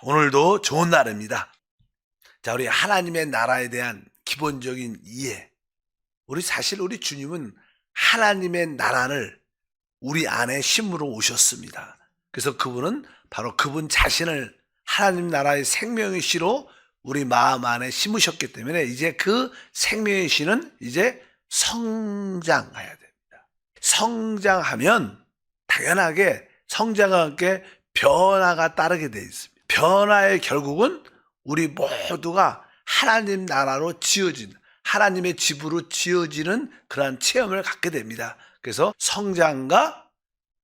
오늘도 좋은 날입니다. 자, 우리 하나님의 나라에 대한 기본적인 이해. 우리 주님은 하나님의 나라를 우리 안에 심으러 오셨습니다. 그래서 그분은 바로 그분 자신을 하나님 나라의 생명의 씨로 우리 마음 안에 심으셨기 때문에 이제 그 생명의 씨는 이제 성장해야 됩니다. 성장하면 당연하게 성장과 함께 변화가 따르게 되어 있습니다. 변화의 결국은 우리 모두가 하나님 나라로 지어진, 하나님의 집으로 지어지는 그러한 체험을 갖게 됩니다. 그래서 성장과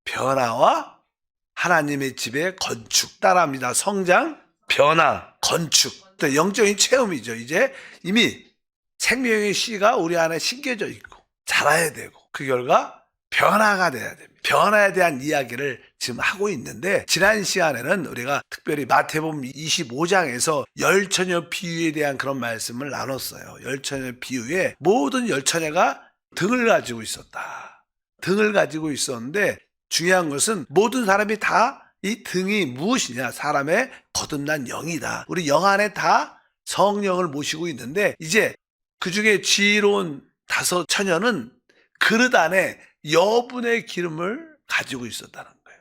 변화와 하나님의 집의 건축 따라합니다. 성장, 변화, 건축. 또 영적인 체험이죠. 이제 이미 생명의 씨가 우리 안에 심겨져 있고 자라야 되고 그 결과 변화가 돼야 됩니다. 변화에 대한 이야기를 지금 하고 있는데 지난 시간에는 우리가 특별히 마태복음 25장에서 열처녀 비유에 대한 그런 말씀을 나눴어요. 열처녀 비유에 모든 열처녀가 등을 가지고 있었다. 등을 가지고 있었는데 중요한 것은 모든 사람이 다 이 등이 무엇이냐? 사람의 거듭난 영이다. 우리 영 안에 다 성령을 모시고 있는데 이제 그중에 지혜로운 5 처녀는 그릇 안에 여분의 기름을 가지고 있었다는 거예요.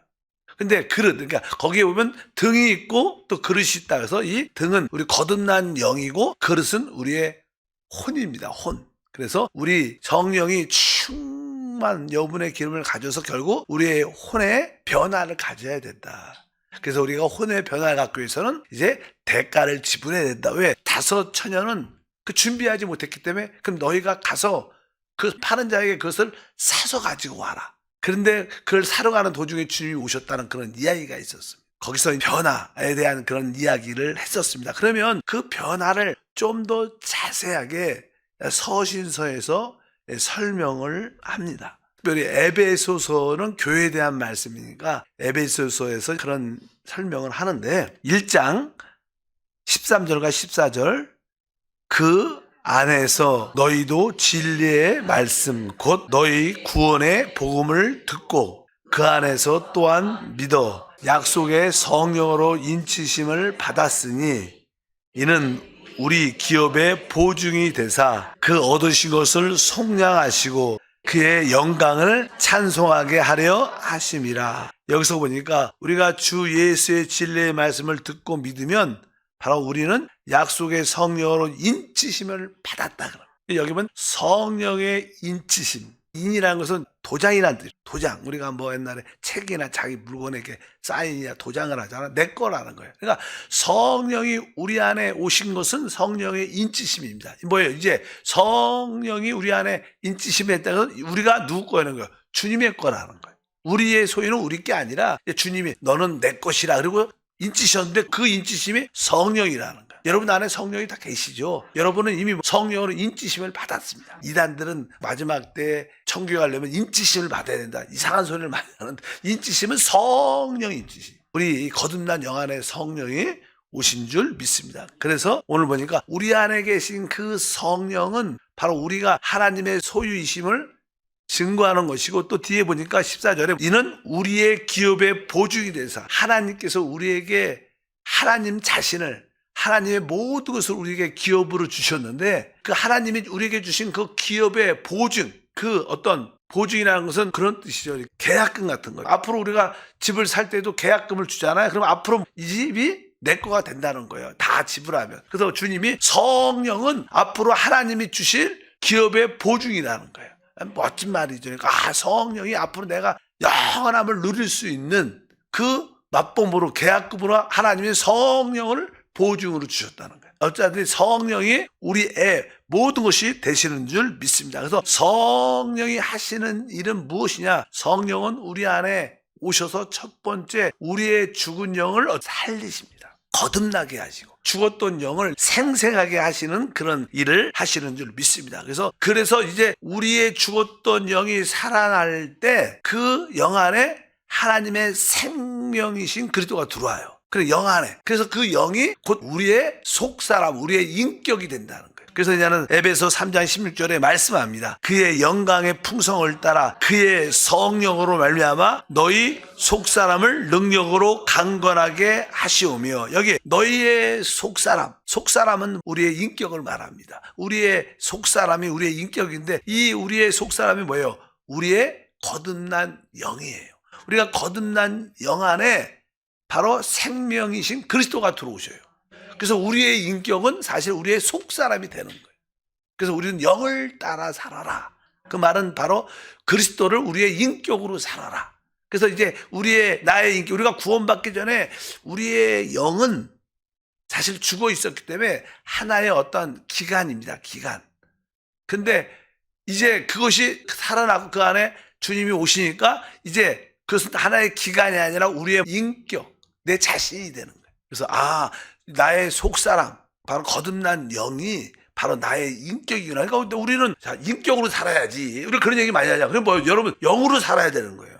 근데 그릇, 그러니까 거기에 보면 등이 있고 또 그릇이 있다. 그래서 이 등은 우리 거듭난 영이고 그릇은 우리의 혼입니다. 혼. 그래서 우리 성령이 충만 여분의 기름을 가져서 결국 우리의 혼의 변화를 가져야 된다. 그래서 우리가 혼의 변화를 갖기 위해서는 이제 대가를 지불해야 된다. 왜? 5 처녀는 그 준비하지 못했기 때문에 그럼 너희가 가서 그 파는 자에게 그것을 사서 가지고 와라. 그런데 그걸 사러 가는 도중에 주님이 오셨다는 그런 이야기가 있었습니다. 거기서 변화에 대한 그런 이야기를 했었습니다. 그러면 그 변화를 좀 더 자세하게 서신서에서 설명을 합니다. 특별히 에베소서는 교회에 대한 말씀이니까 에베소서에서 그런 설명을 하는데 1장 13절과 14절 그 안에서 너희도 진리의 말씀 곧 너희 구원의 복음을 듣고 그 안에서 또한 믿어 약속의 성령으로 인치심을 받았으니 이는 우리 기업의 보증이 되사 그 얻으신 것을 속량하시고 그의 영광을 찬송하게 하려 하심이라. 여기서 보니까 우리가 주 예수의 진리의 말씀을 듣고 믿으면 바로 우리는 약속의 성령으로 인치심을 받았다. 여기 보면 성령의 인치심. 인이라는 것은 도장이라는 뜻이에요. 도장. 우리가 뭐 옛날에 책이나 자기 물건에 이렇게 사인이나 도장을 하잖아. 내 거라는 거예요. 그러니까 성령이 우리 안에 오신 것은 성령의 인치심입니다. 뭐예요? 이제 성령이 우리 안에 인치심에 했다는 건 우리가 누구 거라는 거예요? 주님의 거라는 거예요. 우리의 소유는 우리 게 아니라 주님이 너는 내 것이라. 그리고 인치셨는데 그 인치심이 성령이라는 거예요. 여러분 안에 성령이 다 계시죠? 여러분은 이미 성령으로 인치심을 받았습니다. 이단들은 마지막 때 천국에 가려면 인치심을 받아야 된다. 이상한 소리를 많이 하는데 인치심은 성령 인치심. 우리 거듭난 영 안에 성령이 오신 줄 믿습니다. 그래서 오늘 보니까 우리 안에 계신 그 성령은 바로 우리가 하나님의 소유이심을 증거하는 것이고 또 뒤에 보니까 14절에 이는 우리의 기업의 보증이 되사 하나님께서 우리에게 하나님 자신을 하나님의 모든 것을 우리에게 기업으로 주셨는데 그 하나님이 우리에게 주신 그 기업의 보증 그 어떤 보증이라는 것은 그런 뜻이죠. 계약금 같은 거예요. 앞으로 우리가 집을 살 때도 계약금을 주잖아요. 그럼 앞으로 이 집이 내 거가 된다는 거예요. 다 지불하면. 그래서 주님이 성령은 앞으로 하나님이 주실 기업의 보증이라는 거예요. 멋진 말이죠. 그러니까 성령이 앞으로 내가 영원함을 누릴 수 있는 그 맞범으로 계약금으로 하나님의 성령을 보증으로 주셨다는 거예요. 어쨌든 성령이 우리의 모든 것이 되시는 줄 믿습니다. 그래서 성령이 하시는 일은 무엇이냐? 성령은 우리 안에 오셔서 첫 번째 우리의 죽은 영을 살리십니다. 거듭나게 하시고 죽었던 영을 생생하게 하시는 그런 일을 하시는 줄 믿습니다. 그래서 이제 우리의 죽었던 영이 살아날 때 그 영 안에 하나님의 생명이신 그리스도가 들어와요. 그래, 영 안에. 그래서 그 영이 곧 우리의 속사람, 우리의 인격이 된다는 거예요. 그래서 이제는 에베소 3장 16절에 말씀합니다. 그의 영광의 풍성을 따라 그의 성령으로 말미암아 너희 속사람을 능력으로 강건하게 하시오며, 여기 너희의 속사람은 우리의 인격을 말합니다. 우리의 속사람이 우리의 인격인데, 이 우리의 속사람이 뭐예요? 우리의 거듭난 영이에요. 우리가 거듭난 영 안에 바로 생명이신 그리스도가 들어오셔요. 그래서 우리의 인격은 사실 우리의 속사람이 되는 거예요. 그래서 우리는 영을 따라 살아라. 그 말은 바로 그리스도를 우리의 인격으로 살아라. 그래서 이제 나의 인격, 우리가 구원받기 전에 우리의 영은 사실 죽어 있었기 때문에 하나의 어떤 기간입니다. 기간. 근데 이제 그것이 살아나고 그 안에 주님이 오시니까 이제 그것은 하나의 기간이 아니라 우리의 인격, 내 자신이 되는 거예요. 그래서 나의 속사람, 바로 거듭난 영이 바로 나의 인격이구나. 그러니까 우리는 인격으로 살아야지. 우리 그런 얘기 많이 하잖아요. 그럼 여러분, 영으로 살아야 되는 거예요.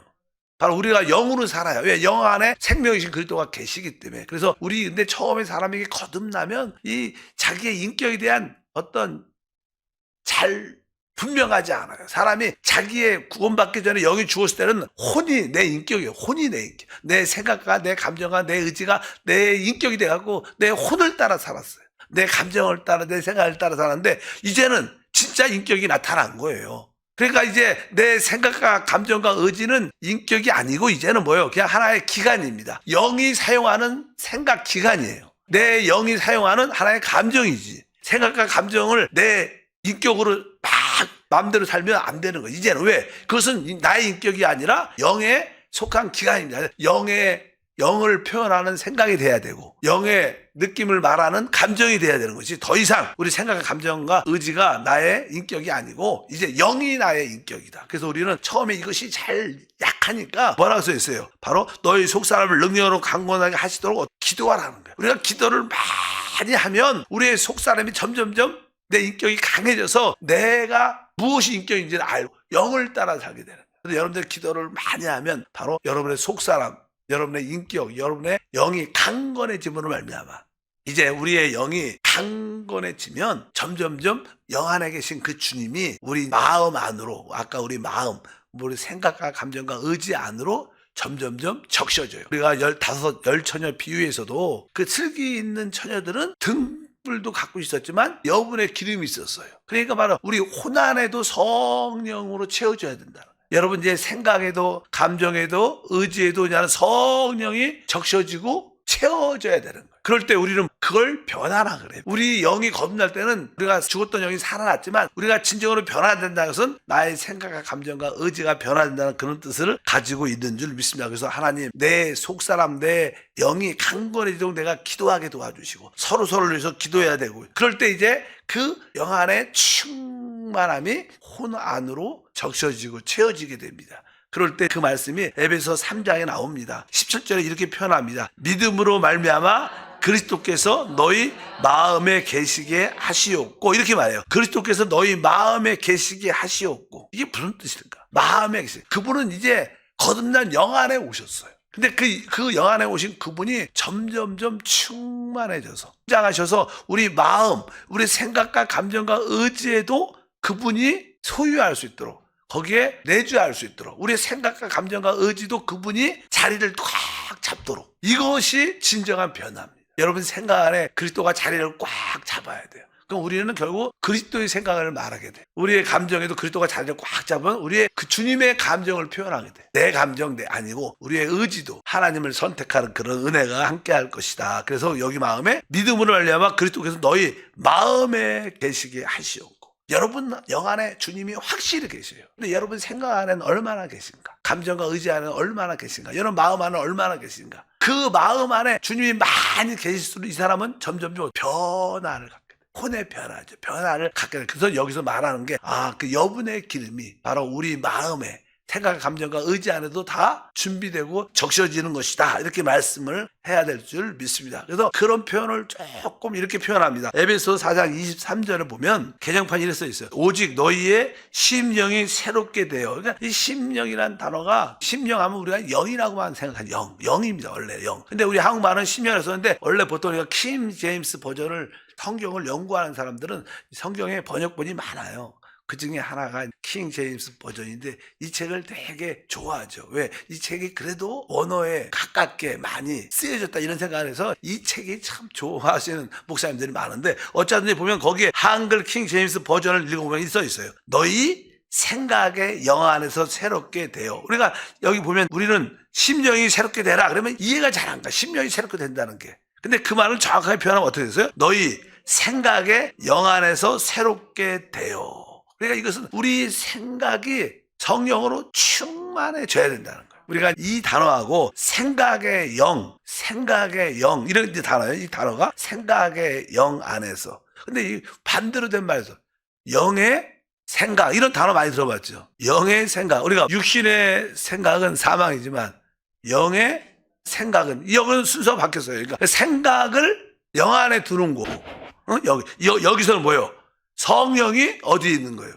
바로 우리가 영으로 살아요. 왜? 영 안에 생명이신 그리스도가 계시기 때문에. 그래서 근데 처음에 사람에게 거듭나면 이 자기의 인격에 대한 어떤 분명하지 않아요. 사람이 자기의 구원받기 전에 영이 죽었을 때는 혼이 내 인격이에요. 혼이 내 인격. 내 생각과 내 감정과 내 의지가 내 인격이 돼갖고 내 혼을 따라 살았어요. 내 감정을 따라, 내 생각을 따라 살았는데, 이제는 진짜 인격이 나타난 거예요. 그러니까 이제 내 생각과 감정과 의지는 인격이 아니고 이제는 뭐예요? 그냥 하나의 기간입니다. 영이 사용하는 생각 기간이에요. 내 영이 사용하는 하나의 감정이지. 생각과 감정을 내 인격으로 막 마음대로 살면 안 되는 거예요. 이제는 왜? 그것은 나의 인격이 아니라 영에 속한 기간입니다. 영을 표현하는 생각이 돼야 되고, 영의 느낌을 말하는 감정이 돼야 되는 것이, 더 이상 우리 생각과 감정과 의지가 나의 인격이 아니고 이제 영이 나의 인격이다. 그래서 우리는 처음에 이것이 잘 약하니까 뭐라고 써 있어요? 바로 너희 속사람을 능력으로 강건하게 하시도록 기도하라는 거예요. 우리가 기도를 많이 하면 우리의 속사람이 점점점 내 인격이 강해져서 내가 무엇이 인격인지를 알고 영을 따라 살게 되는 거예요. 그래서 여러분들 기도를 많이 하면 바로 여러분의 속사람, 여러분의 인격, 여러분의 영이 강건해짐으로 말미암아, 이제 우리의 영이 강건해지면 점점점 영 안에 계신 그 주님이 우리 마음 안으로, 아까 우리 마음, 우리 생각과 감정과 의지 안으로 점점점 적셔져요. 우리가 15처녀 비유에서도 그 슬기 있는 처녀들은 등불도 갖고 있었지만 여분의 기름이 있었어요. 그러니까 바로 우리 혼 안에도 성령으로 채워줘야 된다. 여러분, 이제 생각에도 감정에도 의지에도 그냥 성령이 적셔지고 채워져야 되는 거예요. 그럴 때 우리는 그걸 변화라 그래요. 우리 영이 거듭날 때는 우리가 죽었던 영이 살아났지만 우리가 진정으로 변화된다는 것은 나의 생각과 감정과 의지가 변화된다는 그런 뜻을 가지고 있는 줄 믿습니다. 그래서 하나님, 내 속사람, 내 영이 강건해지도록 내가 기도하게 도와주시고 서로를 위해서 기도해야 되고, 그럴 때 이제 그 영 안에 충만함이 혼 안으로 적셔지고 채워지게 됩니다. 그럴 때 그 말씀이 에베소 3장에 나옵니다. 17절에 이렇게 표현합니다. 믿음으로 말미암아 그리스도께서 너희 마음에 계시게 하시옵고, 이렇게 말해요. 그리스도께서 너희 마음에 계시게 하시옵고. 이게 무슨 뜻일까? 마음에 계시. 그분은 이제 거듭난 영 안에 오셨어요. 근데 그 영 안에 오신 그분이 점점점 충만해져서 성장하셔서 우리 마음, 우리 생각과 감정과 의지에도 그분이 소유할 수 있도록, 거기에 내주할 수 있도록, 우리의 생각과 감정과 의지도 그분이 자리를 꽉 잡도록, 이것이 진정한 변화입니다. 여러분 생각 안에 그리스도가 자리를 꽉 잡아야 돼요. 그럼 우리는 결국 그리스도의 생각을 말하게 돼요. 우리의 감정에도 그리스도가 자리를 꽉 잡으면 우리의 그 주님의 감정을 표현하게 돼요. 내 감정 아니고 우리의 의지도 하나님을 선택하는 그런 은혜가 함께할 것이다. 그래서 여기 마음에 믿음으로 말미암아 그리스도께서 너희 마음에 계시게 하시옵고. 여러분 영 안에 주님이 확실히 계세요. 근데 여러분 생각 안에는 얼마나 계신가? 감정과 의지 안에는 얼마나 계신가? 여러분 마음 안에는 얼마나 계신가? 그 마음 안에 주님이 많이 계실수록 이 사람은 점점점 변화를 갖게 돼요. 혼의 변화를 갖게 돼요. 그래서 여기서 말하는 게 그 여분의 기름이 바로 우리 마음에, 생각, 감정과 의지 안에도 다 준비되고 적셔지는 것이다. 이렇게 말씀을 해야 될 줄 믿습니다. 그래서 그런 표현을 조금 이렇게 표현합니다. 에베소 4장 23절에 보면 개정판이 이렇게 써 있어요. 오직 너희의 심령이 새롭게 되어. 그러니까 이 심령이라는 단어가, 심령하면 우리가 영이라고만 생각하는 영입니다. 원래 영. 근데 우리 한국말은 심령을 썼는데 원래 보통 우리가 킹 제임스 버전을, 성경을 연구하는 사람들은 성경에 번역본이 많아요. 그 중에 하나가 킹 제임스 버전인데 이 책을 되게 좋아하죠. 왜? 이 책이 그래도 언어에 가깝게 많이 쓰여졌다 이런 생각을 해서 이 책이 참 좋아하시는 목사님들이 많은데, 어쩌든지 보면 거기에 한글 킹 제임스 버전을 읽어보면 써 있어요. 너희 생각의 영 안에서 새롭게 되어. 우리가 여기 보면 우리는 심령이 새롭게 되라 그러면 이해가 잘 안 가. 심령이 새롭게 된다는 게. 근데 그 말을 정확하게 표현하면 어떻게 됐어요? 너희 생각의 영 안에서 새롭게 되어. 그러니까 이것은 우리 생각이 성령으로 충만해져야 된다는 거예요. 우리가 이 단어하고 생각의 영 이런 단어예요. 이 단어가 생각의 영 안에서. 근데 이 반대로 된 말에서 영의 생각, 이런 단어 많이 들어봤죠. 영의 생각. 우리가 육신의 생각은 사망이지만 영의 생각은, 영은 순서가 바뀌었어요. 그러니까 생각을 영 안에 두는 거고, 여기서는 뭐예요? 성령이 어디에 있는 거예요?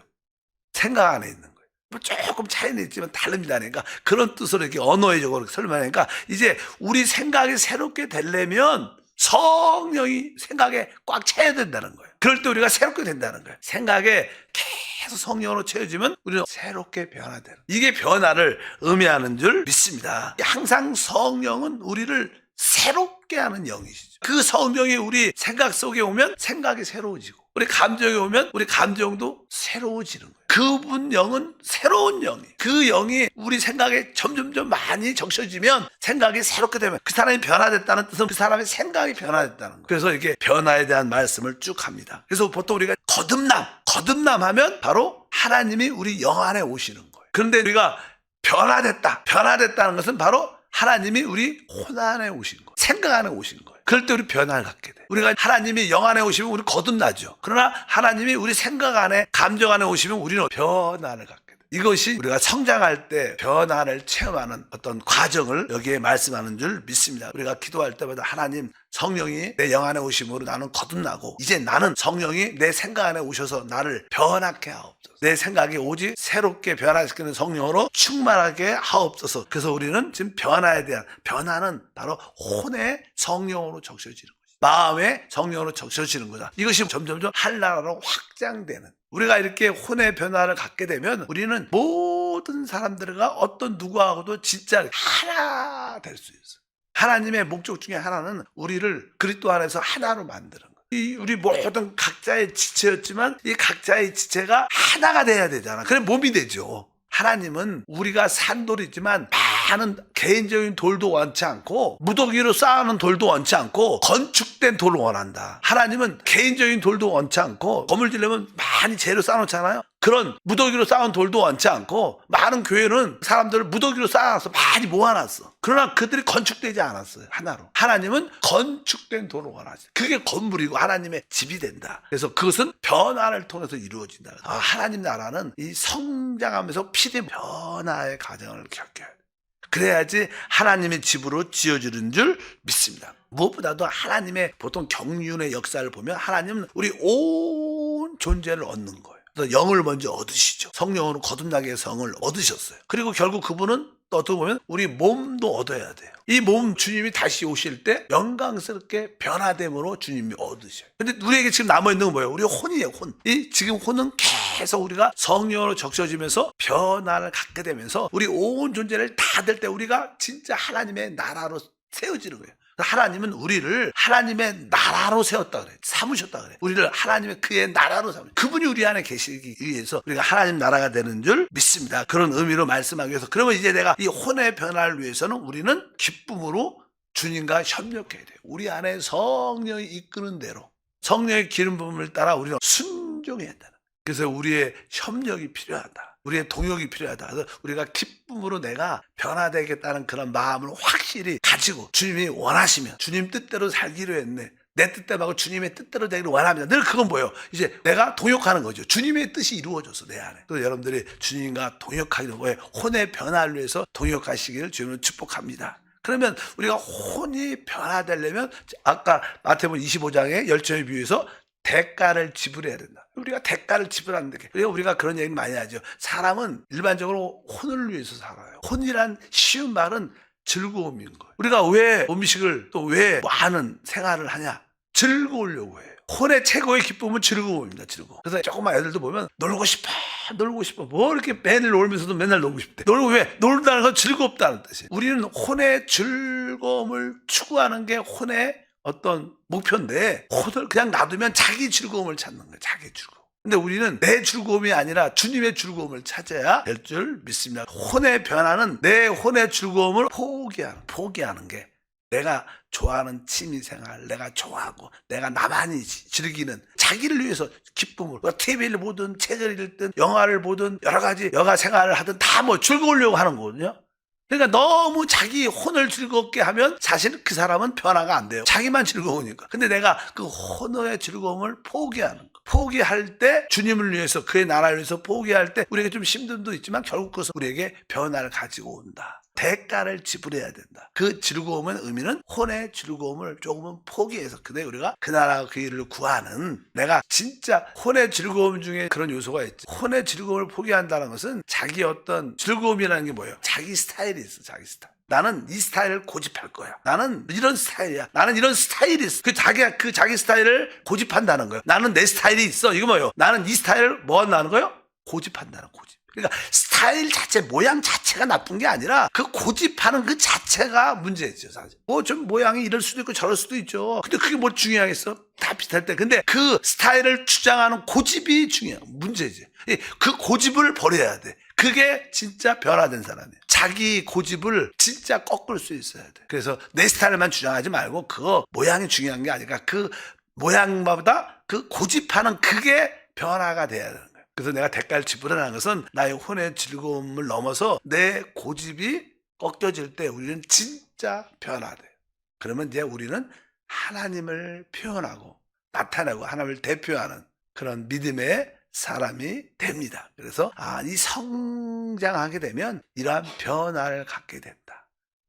생각 안에 있는 거예요. 뭐 조금 차이는 있지만 다릅니다. 그러니까 그런 뜻으로 이렇게 언어적으로 설명하니까, 이제 우리 생각이 새롭게 되려면 성령이 생각에 꽉 차야 된다는 거예요. 그럴 때 우리가 새롭게 된다는 거예요. 생각에 계속 성령으로 채워지면 우리는 새롭게 변화되는, 이게 변화를 의미하는 줄 믿습니다. 항상 성령은 우리를 새롭게 하는 영이시죠. 그 성령이 우리 생각 속에 오면 생각이 새로워지고, 우리 감정에 오면 우리 감정도 새로워지는 거예요. 그분 영은 새로운 영이, 그 영이 우리 생각에 점점점 많이 적셔지면 생각이 새롭게 되면 그 사람이 변화됐다는 뜻은 그 사람의 생각이 변화됐다는 거예요. 그래서 이렇게 변화에 대한 말씀을 쭉 합니다. 그래서 보통 우리가 거듭남 하면 바로 하나님이 우리 영 안에 오시는 거예요. 그런데 우리가 변화됐다는 것은 바로 하나님이 우리 혼 안에 오신 거예요. 생각 안에 오신 거예요. 그럴 때 우리 변화를 갖게 돼요. 우리가 하나님이 영 안에 오시면 우리 거듭나죠. 그러나 하나님이 우리 생각 안에, 감정 안에 오시면 우리는 변화를 갖게 돼요. 이것이 우리가 성장할 때 변화를 체험하는 어떤 과정을 여기에 말씀하는 줄 믿습니다. 우리가 기도할 때마다 하나님, 성령이 내 영 안에 오심으로 나는 거듭나고, 이제 나는 성령이 내 생각 안에 오셔서 나를 변하게 하옵소서. 내 생각이 오직 새롭게 변화시키는 성령으로 충만하게 하옵소서. 그래서 우리는 지금 변화에 대한, 변화는 바로 혼의 성령으로 적셔지는 거죠. 마음의 성령으로 적셔지는 거다. 이것이 점점점 한나라로 확장되는, 우리가 이렇게 혼의 변화를 갖게 되면 우리는 모든 사람들과 어떤 누구하고도 진짜 하나 될 수 있어요. 하나님의 목적 중에 하나는 우리를 그리스도 안에서 하나로 만드는 거예요. 이 우리 모든 각자의 지체였지만 이 각자의 지체가 하나가 돼야 되잖아. 그래 몸이 되죠. 하나님은 우리가 산돌이지만 많은 개인적인 돌도 원치 않고, 무더기로 쌓아놓은 돌도 원치 않고, 건축된 돌을 원한다. 하나님은 개인적인 돌도 원치 않고, 건물 지려면 많이 재료 쌓아놓잖아요. 그런 무더기로 쌓은 돌도 원치 않고, 많은 교회는 사람들을 무더기로 쌓아놨어. 많이 모아놨어. 그러나 그들이 건축되지 않았어요. 하나로. 하나님은 건축된 돌을 원하지. 그게 건물이고 하나님의 집이 된다. 그래서 그것은 변화를 통해서 이루어진다. 하나님 나라는 이 성장하면서 피대 변화의 과정을 겪어야 돼. 그래야지 하나님의 집으로 지어지는 줄 믿습니다. 무엇보다도 하나님의 보통 경륜의 역사를 보면 하나님은 우리 온 존재를 얻는 거예요. 그래서 영을 먼저 얻으시죠. 성령으로 거듭나게 해서 성을 얻으셨어요. 그리고 결국 그분은 또 어떻게 보면 우리 몸도 얻어야 돼요. 이 몸 주님이 다시 오실 때 영광스럽게 변화됨으로 주님이 얻으셔요. 근데 우리에게 지금 남아있는 건 뭐예요? 우리 혼이에요, 혼. 이 지금 혼은 계속 우리가 성령으로 적셔지면서 변화를 갖게 되면서 우리 온 존재를 다 될 때 우리가 진짜 하나님의 나라로 세워지는 거예요. 하나님은 우리를 하나님의 나라로 세웠다 그래. 삼으셨다 그래. 우리를 하나님의 그의 나라로 삼으셨다. 그분이 우리 안에 계시기 위해서 우리가 하나님 나라가 되는 줄 믿습니다. 그런 의미로 말씀하기 위해서. 그러면 이제 내가 이 혼의 변화를 위해서는 우리는 기쁨으로 주님과 협력해야 돼요. 우리 안에 성령이 이끄는 대로, 성령의 기름 부음을 따라 우리는 순종해야 된다. 그래서 우리의 협력이 필요하다. 우리의 동역이 필요하다. 그래서 우리가 기쁨으로 내가 변화되겠다는 그런 마음을 확실히 가지고, 주님이 원하시면, 주님 뜻대로 살기로 했네, 내 뜻대로 하고 주님의 뜻대로 되기를 원합니다. 늘 그건 뭐예요? 이제 내가 동역하는 거죠. 주님의 뜻이 이루어져서 내 안에. 또 여러분들이 주님과 동역하기를 뭐예요? 혼의 변화를 위해서 동역하시기를 주님은 축복합니다. 그러면 우리가 혼이 변화되려면 아까 마태복음 25장의 열정에 비유해서 대가를 지불해야 된다. 우리가 대가를 지불하는데 우리가 그런 얘기를 많이 하죠. 사람은 일반적으로 혼을 위해서 살아요. 혼이란 쉬운 말은 즐거움인 거예요. 우리가 왜 음식을 또 왜 많은 생활을 하냐? 즐거우려고 해요. 혼의 최고의 기쁨은 즐거움입니다. 즐거움. 그래서 조그만 애들도 보면 놀고 싶어. 뭐 이렇게 매일 놀면서도 맨날 놀고 싶대. 놀고 왜? 놀다는 건 즐겁다는 뜻이에요. 우리는 혼의 즐거움을 추구하는 게 혼의 어떤 목표인데 혼을 그냥 놔두면 자기 즐거움을 찾는 거예요. 자기 즐거움. 근데 우리는 내 즐거움이 아니라 주님의 즐거움을 찾아야 될 줄 믿습니다. 혼의 변화는 내 혼의 즐거움을 포기하는 게 내가 좋아하는 취미생활, 내가 좋아하고 내가 나만이 즐기는 자기를 위해서 기쁨을 TV를 보든 책을 읽든 영화를 보든 여러 가지 여가 생활을 하든 다 뭐 즐거우려고 하는 거거든요. 그러니까 너무 자기 혼을 즐겁게 하면 사실 그 사람은 변화가 안 돼요. 자기만 즐거우니까. 근데 내가 그 혼의 즐거움을 포기하는 거. 포기할 때 주님을 위해서 그의 나라를 위해서 포기할 때 우리에게 좀 힘듦도 있지만 결국 그것은 우리에게 변화를 가지고 온다. 대가를 지불해야 된다. 그 즐거움의 의미는 혼의 즐거움을 조금은 포기해서 근데 우리가 그 나라와 그 일을 구하는 내가 진짜 혼의 즐거움 중에 그런 요소가 있지. 혼의 즐거움을 포기한다는 것은 자기 어떤 즐거움이라는 게 뭐예요? 자기 스타일이 있어. 자기 스타일. 나는 이 스타일을 고집할 거야. 나는 이런 스타일이야. 나는 이런 스타일이 있어. 그 자기 스타일을 고집한다는 거예요. 나는 내 스타일이 있어. 이거 뭐예요? 나는 이 스타일을 뭐 한다는 거예요? 고집한다는 고집. 그러니까 스타일 자체, 모양 자체가 나쁜 게 아니라 그 고집하는 그 자체가 문제죠, 사실. 뭐 좀 모양이 이럴 수도 있고 저럴 수도 있죠. 근데 그게 뭐 중요하겠어? 다 비슷할 때. 근데 그 스타일을 주장하는 고집이 중요한 문제지. 그 고집을 버려야 돼. 그게 진짜 변화된 사람이에요. 자기 고집을 진짜 꺾을 수 있어야 돼. 그래서 내 스타일만 주장하지 말고 그거 모양이 중요한 게 아니라 그 모양보다 그 고집하는 그게 변화가 돼야 되는 거예요. 그래서 내가 대가를 지불하는 것은 나의 혼의 즐거움을 넘어서 내 고집이 꺾여질 때 우리는 진짜 변화돼요. 그러면 이제 우리는 하나님을 표현하고 나타내고 하나님을 대표하는 그런 믿음의 사람이 됩니다. 그래서 이 성장하게 되면 이러한 변화를 갖게 된다.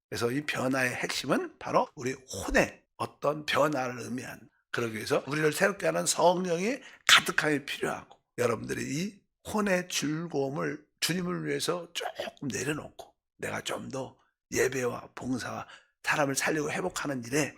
그래서 이 변화의 핵심은 바로 우리 혼의 어떤 변화를 의미하는 그러기 위해서 우리를 새롭게 하는 성령이 가득하게 필요하고 여러분들이 이 혼의 즐거움을 주님을 위해서 조금 내려놓고 내가 좀 더 예배와 봉사와 사람을 살리고 회복하는 일에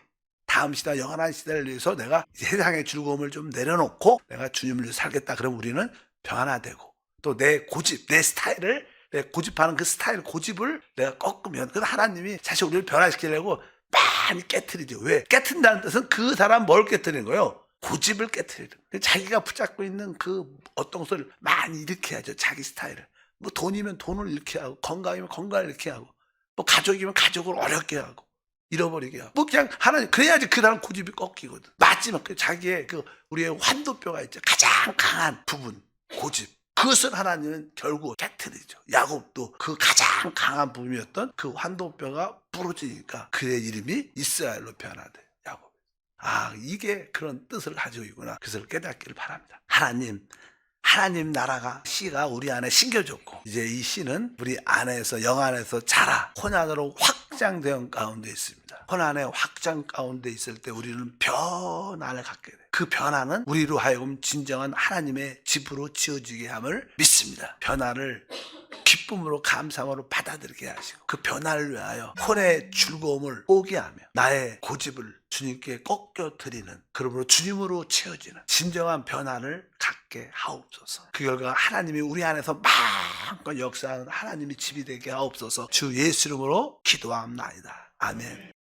다음 시대 영원한 시대를 위해서 내가 세상의 즐거움을 좀 내려놓고 내가 주님을 위해서 살겠다. 그럼 우리는 변화되고 또 내 고집, 내 스타일을 내 고집하는 그 스타일 고집을 내가 꺾으면 그 하나님이 사실 우리를 변화시키려고 많이 깨트리죠. 왜? 깨트린다는 뜻은 그 사람 뭘 깨트리는 거예요? 고집을 깨트리는 거예요. 자기가 붙잡고 있는 그 어떤 것을 많이 이렇게 하죠. 자기 스타일을. 뭐 돈이면 돈을 이렇게 하고 건강이면 건강을 이렇게 하고 뭐 가족이면 가족을 어렵게 하고 잃어버리게 하고 뭐 그냥 하나님 그래야지 그 사람 고집이 꺾이거든. 맞지만 그 자기의 그 우리의 환도뼈가 있죠. 가장 강한 부분 고집. 그것을 하나님은 결국 깨트리죠. 야곱도 그 가장 강한 부분이었던 그 환도뼈가 부러지니까 그의 이름이 이스라엘로 변화돼. 야곱. 이게 그런 뜻을 가지고 있구나. 그것을 깨닫기를 바랍니다. 하나님 나라가 씨가 우리 안에 심겨졌고 이제 이 씨는 우리 안에서 영 안에서 자라 혼 안으로 확장된 가운데 있습니다. 혼 안에 확장 가운데 있을 때 우리는 변화를 갖게 돼요. 그 변화는 우리로 하여금 진정한 하나님의 집으로 지어지게 함을 믿습니다. 변화를 기쁨으로 감사함으로 받아들이게 하시고 그 변화를 위하여 혼의 즐거움을 포기하며 나의 고집을 주님께 꺾여드리는 그러므로 주님으로 채워지는 진정한 변화를 갖게 하옵소서. 그 결과 하나님이 우리 안에서 마음껏 역사하는 하나님의 집이 되게 하옵소서. 주 예수 이름으로 기도합나이다. 아멘.